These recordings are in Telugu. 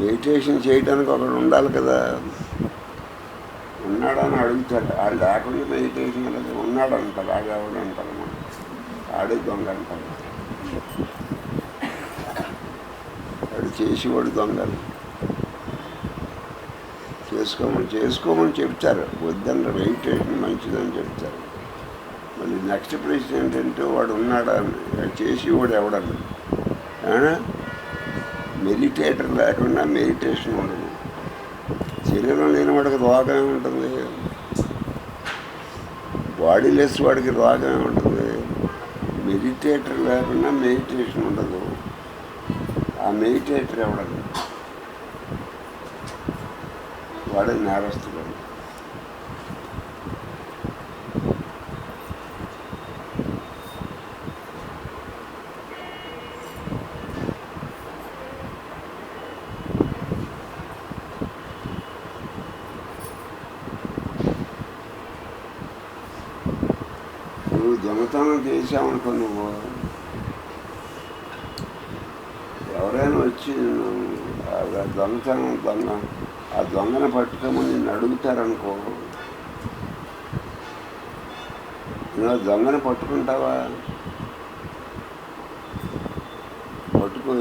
మెడిటేషన్ చేయడానికి ఒకడు ఉండాలి కదా. ఉన్నాడని అడుగుతాడు, వాళ్ళు లేకుండా మెడిటేషన్ అనేది ఉన్నాడు అంటారు. ఆడేవాడు అంటారు, మనం ఆడే దొంగ అంటారు. వాడు చేసేవాడు దొంగలు. చేసుకోమని చెప్తారు, వద్దంటే మెడిటేషన్ మంచిదని చెప్తారు. మళ్ళీ నెక్స్ట్ ప్రశ్న ఏంటంటే వాడు ఉన్నాడా చేసేవాడు ఎవడన్నా. మెడిటేటర్ లేకుండా మెడిటేషన్ ఉండదు. శరీరం లేని వాడికి రోగమే ఉంటుంది, బాడీ లెస్ వాడికి రోగమే ఉంటుంది. మెడిటేటర్ లేకుండా మెడిటేషన్ ఉండదు. ఆ మెడిటేటర్ ఎవడదు, వాడే నేరస్తుడు. నువ్వు దొంగతనం చేసావనుకో, నువ్వు ఎవరైనా వచ్చి ఆ దొంగను పట్టుకోమని నిన్ను అడుగుతారనుకో, నువ్వు దొంగను పట్టుకుంటావా?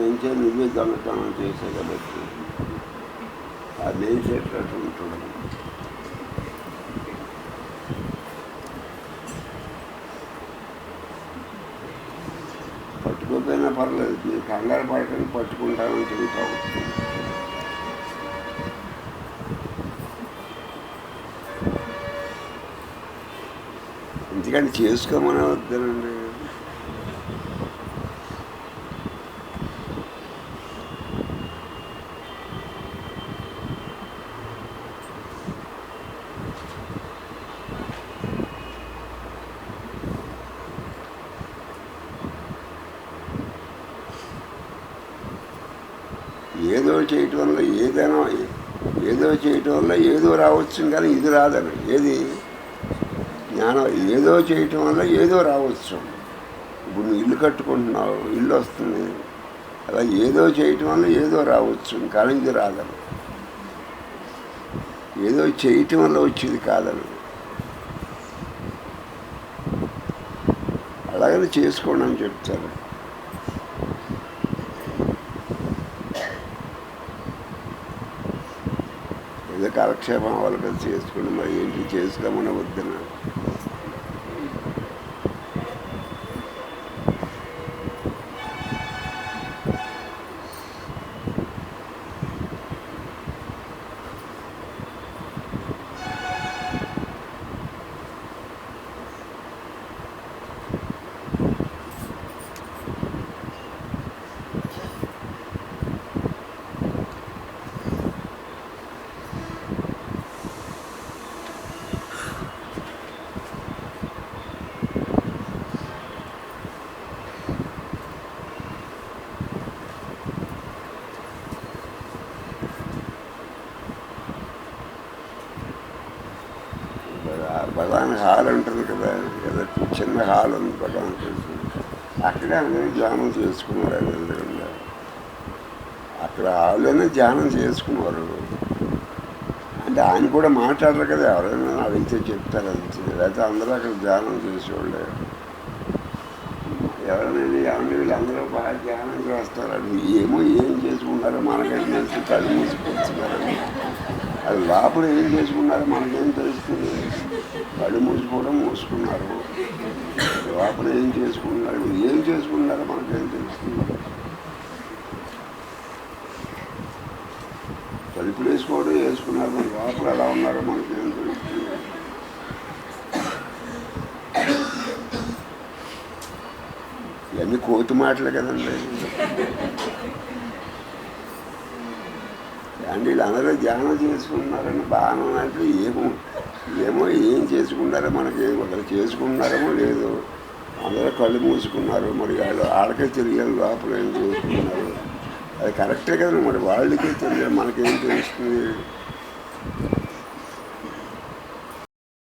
ఏం చేయాలి, నువ్వే దొంగతనం చేసావు కాబట్టి అది చేసేటట్టు ఉంటుంది. పట్టుకోకపోయినా పర్లేదు, నీ కంగారు పడకుండా పట్టుకుంటామని చెబుతావు. ఎందుకంటే చేసుకోమని వద్దనండి. ఏదో చేయటం వల్ల ఏదో రావచ్చు, కానీ ఇది రాదని. ఏది జ్ఞానం, ఏదో చేయటం వల్ల ఏదో రావచ్చు. ఇప్పుడు నువ్వు ఇల్లు కట్టుకుంటున్నావు, ఇల్లు వస్తుంది. అలా ఏదో చేయటం వల్ల ఏదో రావచ్చు, కానీ ఇది రాదని. ఏదో చేయటం వల్ల వచ్చేది కాదని. అలాగని చేసుకోండి అని చెప్తారు. ఏదో కాలక్షేపం వాళ్ళకి చేసుకుని మరి ఏంటి చేసుకోమని వద్దున. భగవాన్ హాల్ ఉంటుంది కదా, ఏదో చిన్న హాల్ ఉంది భగవాన్ తెలుసు. అక్కడే అందరూ ధ్యానం చేసుకున్నారు. ఎదురుగా అక్కడ హాల్లోనే ధ్యానం చేసుకున్నారు. అంటే ఆయన కూడా మాట్లాడరు కదా, ఎవరైనా అడిగితే చెప్తారు అంతే. లేకపోతే అందరూ అక్కడ ధ్యానం చేసేవాళ్ళే. ఎవరైనా వీళ్ళందరూ బాగా ధ్యానం చేస్తారు. అది ఏం చేసుకున్నారో మనకేం తెలుసు, కళ్ళు మూసిపోతున్నారు. అది లోపల ఏం చేసుకున్నారో మనకేం తెలుస్తుంది. కళ్ళు మూసుకున్నారు. లోపల ఏం చేసుకున్నారో మనకేం తెలుస్తుంది. తలుపులు వేసుకున్నారు, మన లోపల ఎలా ఉన్నారో మనకేం తెలుస్తుంది. ఇవన్నీ కోతి మాటలు కదండి. అంటే వీళ్ళందరూ ధ్యానం చేసుకుంటున్నారని బాగానే అంటే ఏం చేసుకున్నారో మనకి ఒకరు చేసుకుంటున్నారేమో లేదు. అందరూ కళ్ళు మూసుకున్నారు. మరి వాళ్ళకే తెలియాలి లోపల ఏం చేసుకున్నారు. అది కరెక్టే కదా, మరి వాళ్ళకే తెలియాలి, మనకేం తెలుస్తుంది.